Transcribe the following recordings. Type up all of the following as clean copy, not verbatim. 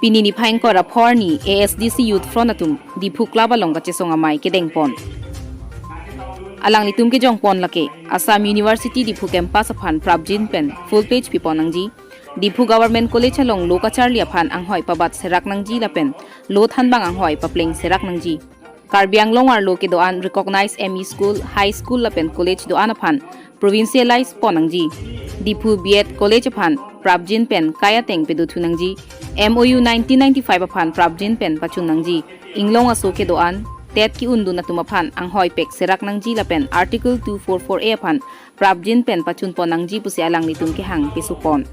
Pinini Pine Kora Porni, ASDC Youth Fronatum, Diphu Klabalonga Chesongamai, Kedengpon. Alang Litum ke Jong Pon Lake, Assam University Diphu Campus aphan prapjin pen, full page Piponangji, Diphu Government College along Loka Charlie aphan Anghoi Pabat Serak Nangji Lapen, Lo Thanbang Anghoi Papling Serak Nangji. Karbi Anglong ar Loke Doan recognized ME School, High School Lapen College Doan aphan, provincialized Ponangji. Diphu B.Ed College aphan, prapjin pen Kaya Teng Pedutunangji. MOU 1995 aphan prapjin pen Pachunangji. Inglong asoke doan, tet ki undu na tumaphan ang hoi pek serak nangji lapen Article 244A aphan prapjin pen pachun ponangji pusi alang litum ke hang pisupon.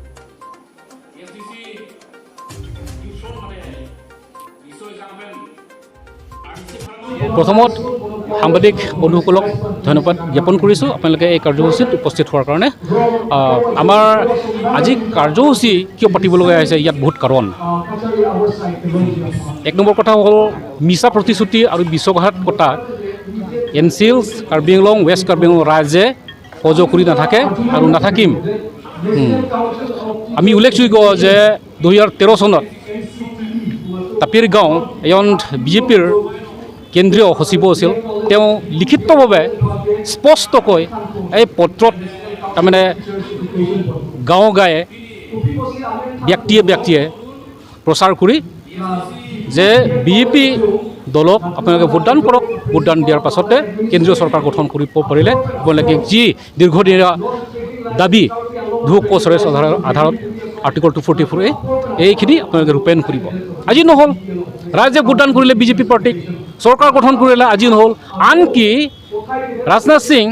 প্ৰথমত সাংবাদিক বন্ধুসকলক ধন্যবাদ জ্ঞাপন কৰিছোঁ আপোনালোকে এই কাৰ্যসূচীত উপস্থিত হোৱাৰ কাৰণে আমাৰ আজি কাৰ্যসূচী কিয় পাতিবলগীয়া হৈছে ইয়াত বহুত কাৰণ এক নম্বৰ কথা হ'ল মিছা প্ৰতিশ্ৰুতি আৰু বিশ্বঘাত কথা এনচিলছ কাৰ্বি আংলং ৱেষ্ট কাৰ্বি আংলং ৰাইজে সহযোগ কৰি নাথাকে আৰু নাথাকিম আমি উল্লেখযোগ্য যে 2013 চনত তাপিৰ গাঁও এজন বিজেপিৰ কেন্দ্ৰীয় সচিব আছিল তেওঁ লিখিতভাৱে স্পষ্টকৈ এই পত্ৰত তাৰমানে গাঁও গায়ে ব্যক্তিয়ে প্ৰচাৰ কৰি যে বিজেপি দলক আপোনালোকে ভোটদান কৰক ভোটদান দিয়াৰ পাছতে কেন্দ্ৰীয় চৰকাৰ গঠন কৰিব পাৰিলে আপোনালোকে যি দীৰ্ঘদিনীয়া দাবী ধূপ কচৰে আধাৰত আৰ্টিকল 244A এইখিনি আপোনালোকে ৰূপায়ণ কৰিব আজি নহ'ল ৰাইজে ভোটদান কৰিলে বিজেপি পাৰ্টিক চৰকাৰ গঠন কৰিলে আজি নহ'ল আনকি ৰাজনাথ সিং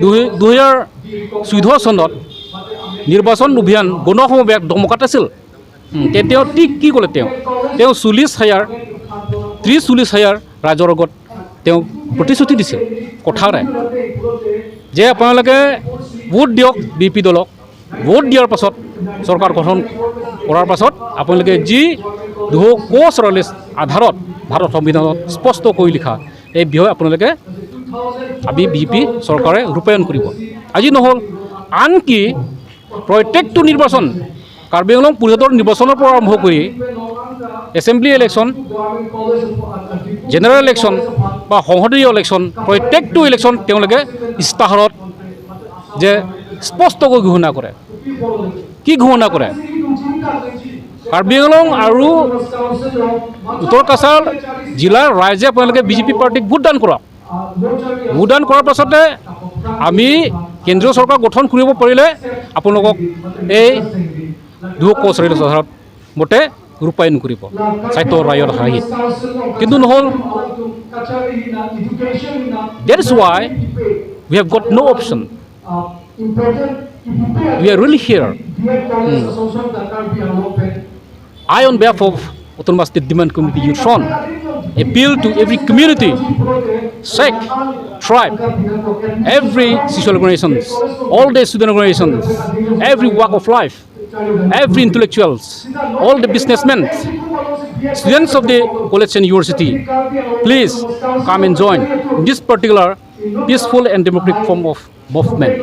2014 চনত নিৰ্বাচন অভিযান গণসমাৱেশ ধমকাত আছিল তেওঁ কি ক'লে তেওঁ 30,000 ৰাইজৰ আগত তেওঁ প্ৰতিশ্ৰুতি দিছিল কথাৰে যে আপোনালোকে ভোট দিয়ক বিপি দলক ভোট দিয়াৰ পাছত চৰকাৰ গঠন কৰাৰ পাছত আপোনালোকে যি 244 আধাৰত ভাৰত সংবিধানত স্পষ্ট কৰি লিখা এই বিষয়ে আপোনালোকে বিজেপি চৰকাৰে ৰূপায়ণ কৰিব আজি নহ'ল আনকি প্ৰত্যেকটো নিৰ্বাচন কাৰ্বি আংলং পৰিষদৰ নিৰ্বাচনৰ পৰা আৰম্ভ কৰি এছেম্বলি ইলেকশ্যন জেনেৰেল ইলেকশ্যন বা সংসদীয় ইলেকশ্যন প্ৰত্যেকটো ইলেকশ্যন তেওঁলোকে ইস্তাহাৰত যে স্পষ্টকৈ ঘোষণা কৰে কি ঘোষণা কৰে কাৰ্বি আংলং আৰু উত্তৰ কাছাৰ জিলাৰ ৰাইজে আপোনালোকে বিজেপি পাৰ্টিক ভোটদান কৰক ভোটদান কৰাৰ পাছতে আমি কেন্দ্ৰীয় চৰকাৰ গঠন কৰিব পাৰিলে আপোনালোকক এই 244 আধাৰত মতে ৰূপায়ণ কৰিব স্বায়ত্ব ৰায়ৰ হাঁহিত কিন্তু নহ'ল that is why we have got no option we are really here I on behalf of Autonomous State Demand Community Youth Front appeal to every community, sect, tribe, every social organizations, all the student organizations, every walk of life, every intellectuals, all the businessmen, students of the college and university, please come and join this particular peaceful and democratic form of movement.